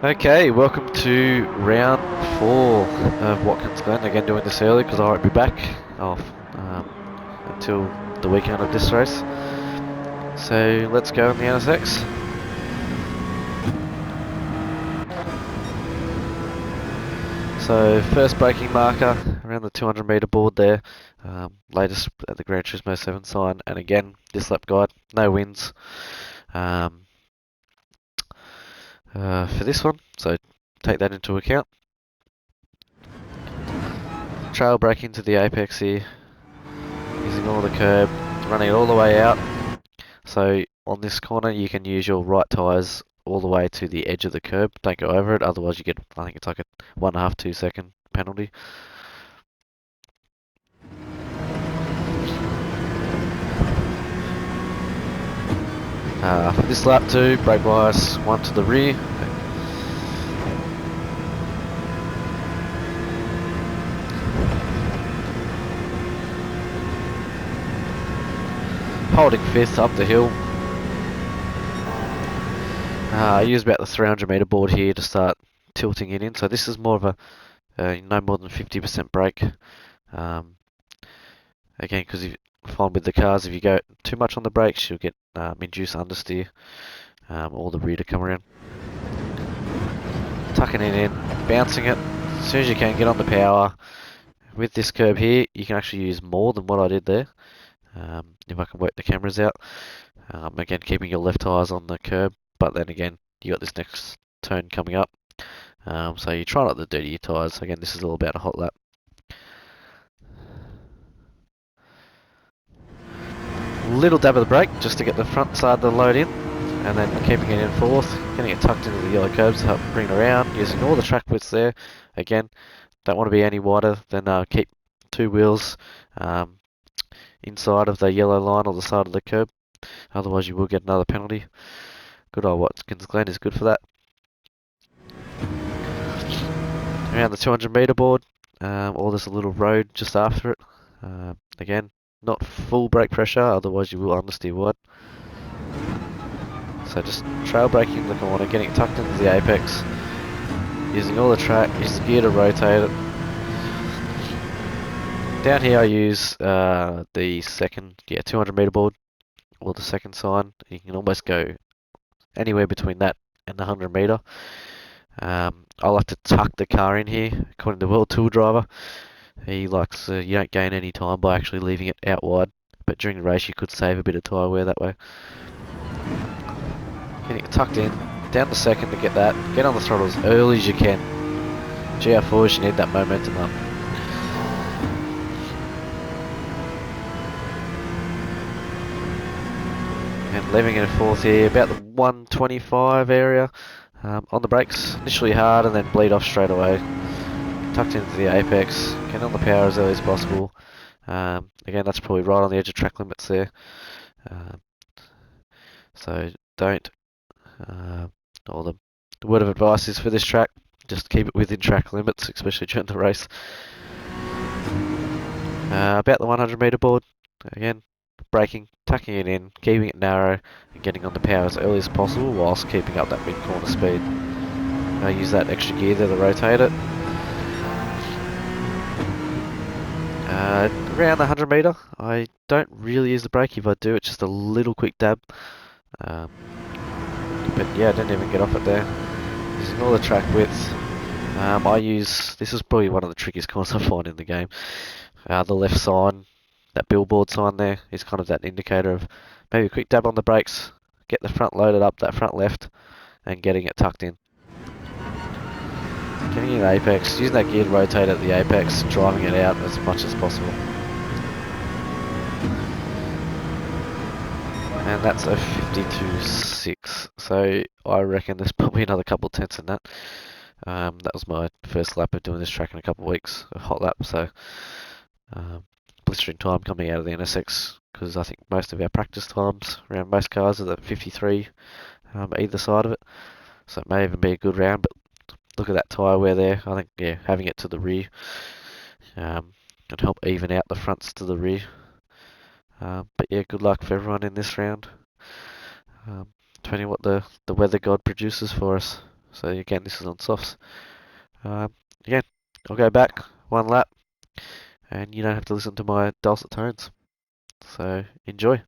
Okay, welcome to round 4 of Watkins Glen. Again, doing this early because I won't be back off until the weekend of this race. So let's go on the NSX. So first braking marker around the 200 metre board there. Latest at the Gran Turismo 7 sign, and again this lap guide, no wins for this one. So take that into account. Trail braking to the apex here, using all the curb, running it all the way out. So on this corner you can use your right tyres all the way to the edge of the curb. Don't go over it, otherwise you get, I think it's like a 1.5 2 second penalty. For this lap too, brake bias 1 to the rear. Holding 5th up the hill. I use about the 300 metre board here to start tilting it in. So this is more of a no more than 50% brake. Again, because you find with the cars, if you go too much on the brakes, you'll get induced understeer, or the rear to come around. Tucking it in, bouncing it as soon as you can, get on the power. With this curb here, you can actually use more than what I did there. If I can work the cameras out. Again, keeping your left tyres on the curb, but then again, you got this next turn coming up. So you try not to dirty your tyres. Again, this is all about a hot lap. Little dab of the brake just to get the front side of the load in, and then keeping it in 4th, getting it tucked into the yellow curbs to help bring it around, using all the track widths there. Again, don't want to be any wider than keep 2 wheels inside of the yellow line or the side of the curb, otherwise you will get another penalty. Good old Watkins Glen is good for that. Around the 200 metre board, or there's a little road just after it. Again, not full brake pressure, otherwise you will understeer wide. So just trail braking in the corner, getting it tucked into the apex, using all the track, use the gear to rotate it. Down here I use the second, 200 metre board, or the second sign. You can almost go anywhere between that and the 100 metre. I like to tuck the car in here, according to World Tour Driver. He likes, you don't gain any time by actually leaving it out wide, but during the race you could save a bit of tyre wear that way. Getting it tucked in, down the second to get that, get on the throttle as early as you can. GR4s, you need that momentum up. And leaving it in 4th here, about the 125 area. On the brakes, initially hard and then bleed off straight away. Tucked into the apex, get on the power as early as possible. Again, that's probably right on the edge of track limits there. So don't, or the word of advice is for this track, just keep it within track limits, especially during the race. About the 100 metre board, again, braking, tucking it in, keeping it narrow, and getting on the power as early as possible whilst keeping up that mid-corner speed. I use that extra gear there to rotate it. Around the 100 metre, I don't really use the brake. If I do, it's just a little quick dab. But yeah, I didn't even get off it there. Using all the track widths. I use, this is probably one of the trickiest corners I find in the game. The left sign, that billboard sign there, is kind of that indicator of maybe a quick dab on the brakes, get the front loaded up, that front left, and getting it tucked in. Getting in the apex, using that gear to rotate at the apex, driving it out as much as possible. And that's a 52.6, so I reckon there's probably another couple of tenths in that. That was my first lap of doing this track in a couple of weeks, a hot lap, so blistering time coming out of the NSX, because I think most of our practice times around most cars are at 53 either side of it, so it may even be a good round, but look at that tyre wear there. I think, yeah, having it to the rear can help even out the fronts to the rear. But yeah, good luck for everyone in this round. Depending what the weather god produces for us. So again, this is on softs. Again, I'll go back one lap, and you don't have to listen to my dulcet tones. So enjoy.